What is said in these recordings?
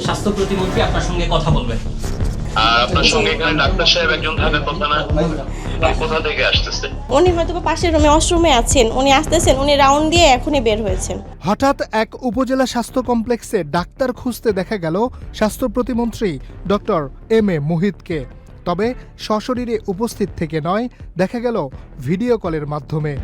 স্বাস্থ্য প্রতিমন্ত্রী আপনার সঙ্গে কথা বলবেন। আর আপনার সঙ্গে এখানে ডাক্তার সাহেব একজন থাকার কথা না? কোথা থেকে আসতেছে? উনি হয়তো পাশের রুমে ওয়াশরুমে আছেন, উনি আসতেছেন, উনি রাউন্ড দিয়ে এখনই বের হয়েছেন। হঠাৎ এক উপজেলা স্বাস্থ্য কমপ্লেক্সে ডাক্তার খুঁজতে দেখা গেল স্বাস্থ্য প্রতিমন্ত্রী ডক্টর এম এ মুহিতকে। তবে সশরীরে উপস্থিত থেকে নয়, দেখা গেল ভিডিও কলের মাধ্যমে।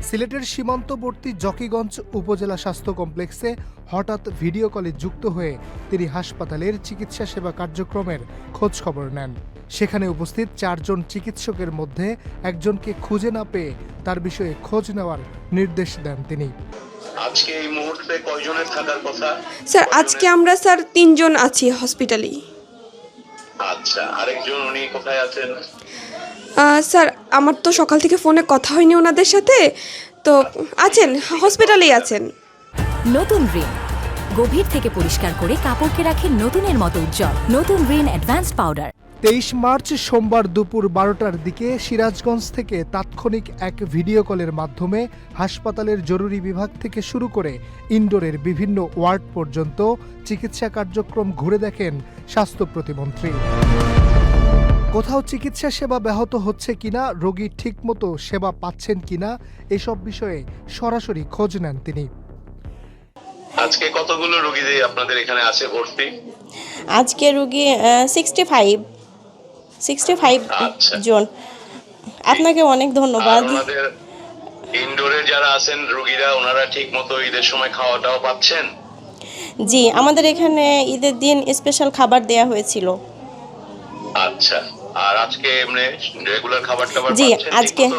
সিলেটের সীমান্তবর্তী জকিগঞ্জ উপজেলা স্বাস্থ্য কমপ্লেক্সে হঠাৎ ভিডিও কলে যুক্ত হয়ে তিনি হাসপাতালের চিকিৎসা সেবা কার্যক্রমের খোঁজ খবর নেন। সেখানে উপস্থিত 4 জন চিকিৎসকের মধ্যে একজনকে খুঁজে না পেয়ে তার বিষয়ে খোঁজ নেওয়ার নির্দেশ দেন তিনি। আজকে এই মুহূর্তে কয়জনের থাকার কথা? স্যার আজকে আমরা 3 জন আছি হসপিটালে। আচ্ছা, আরেকজন উনি কোথায় আছেন? স্যার আমার তো সকাল থেকে ফোনে কথা হয়নি ওনাদের সাথে, তো আছেন হসপিটালেই আছেন। নতুন রিন গভীর থেকে পরিষ্কার করে কাপড়কে রাখে নতুনের মতো উজ্জ্বল। নতুন রিন অ্যাডভান্সড পাউডার। 23 মার্চ সোমবার দুপুর 12টার দিকে সিরাজগঞ্জ থেকে তাৎক্ষণিক এক ভিডিও কলের মাধ্যমে হাসপাতালের জরুরি বিভাগ থেকে শুরু করে ইনডোরের বিভিন্ন ওয়ার্ড পর্যন্ত চিকিৎসা কার্যক্রম ঘুরে দেখেন স্বাস্থ্য প্রতিমন্ত্রী। কোথাও চিকিৎসা সেবা ব্যাহত হচ্ছে কিনা, রোগী ঠিকমতো সেবা পাচ্ছেন কিনা, এসব বিষয়ে সরাসরি খোঁজ নেন তিনি। আজকে কতগুলো রোগী আপনাদের এখানে আছে ভর্তি? আজকে রোগী 65 আচ্ছা। জন। আপনাকে অনেক ধন্যবাদ। আমাদের ইনডোরে যারা আছেন রোগীরা, ওনারা ঠিক মতো ঈদের সময় খাওয়াটাও পাচ্ছেন? জি, আমাদের এখানে ঈদের দিন স্পেশাল খাবার দেয়া হয়েছিল। আচ্ছা, আর আজকে এমনি রেগুলার খাবার টাবার জি পাচ্ছেন?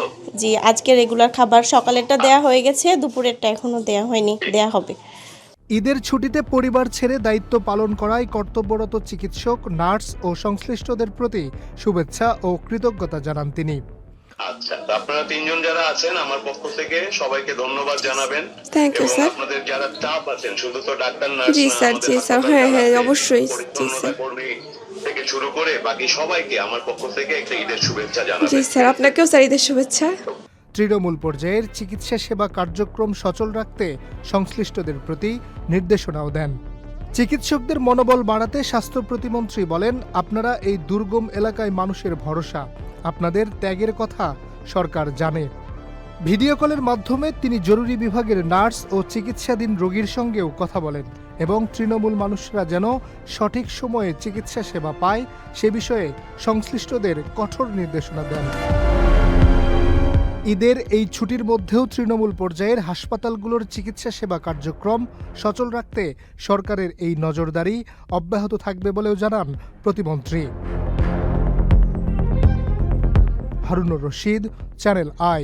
আজকে রেগুলার খাবার সকালেরটা দেয়া হয়ে গেছে, দুপুরেরটা এখনো দেয়া হয়নি, দেয়া হবে। ঈদের ছুটিতে পরিবার ছেড়ে দায়িত্ব পালন করায় কর্তব্যরত চিকিৎসক, নার্স ও সংশ্লিষ্টদের প্রতি শুভেচ্ছা ও কৃতজ্ঞতা জানান তিনি। আচ্ছা, তো আপনারা 3 জন যারা আছেন আমার পক্ষ থেকে সবাইকে ধন্যবাদ জানাবেন। Thank you, এবং sir. আপনাদের যারা স্টাফ আছেন, শুধু তো ডাক্তার নার্স জি না, স্যার, আমাদের জি স্যার, হাসপাতালে হ্যাঁ, যারা আছে, অবশ্যই, জি পরিচ্ছন্নতা স্যার। কর্মী থেকে শুরু করে বাকি সবাইকে আমার পক্ষ থেকে একটা ঈদের শুভেচ্ছা জি জানাবেন। স্যার, আপনাকেও স্যার ঈদের শুভেচ্ছা। তৃণমূল পর্যায়ের চিকিৎসা সেবা কার্যক্রম সচল রাখতে সংশ্লিষ্টদের প্রতি নির্দেশনাও দেন। চিকিৎসকদের মনোবল বাড়াতে স্বাস্থ্য প্রতিমন্ত্রী বলেন, আপনারা এই দুর্গম এলাকায় মানুষের ভরসা, আপনাদের ত্যাগের কথা সরকার জানে। ভিডিও কলের মাধ্যমে তিনি জরুরি বিভাগের নার্স ও চিকিৎসাধীন রোগীর সঙ্গেও কথা বলেন এবং তৃণমূল মানুষরা যেন সঠিক সময়ে চিকিৎসা সেবা পায় সে বিষয়ে সংশ্লিষ্টদের কঠোর নির্দেশনা দেন। ঈদের এই ছুটির মধ্যেও তৃণমূল পর্যায়ের হাসপাতালগুলোর চিকিৎসা সেবা কার্যক্রম সচল রাখতে সরকারের এই নজরদারি অব্যাহত থাকবে বলেও জানান প্রতিমন্ত্রী। Harunur Rashid, channel I.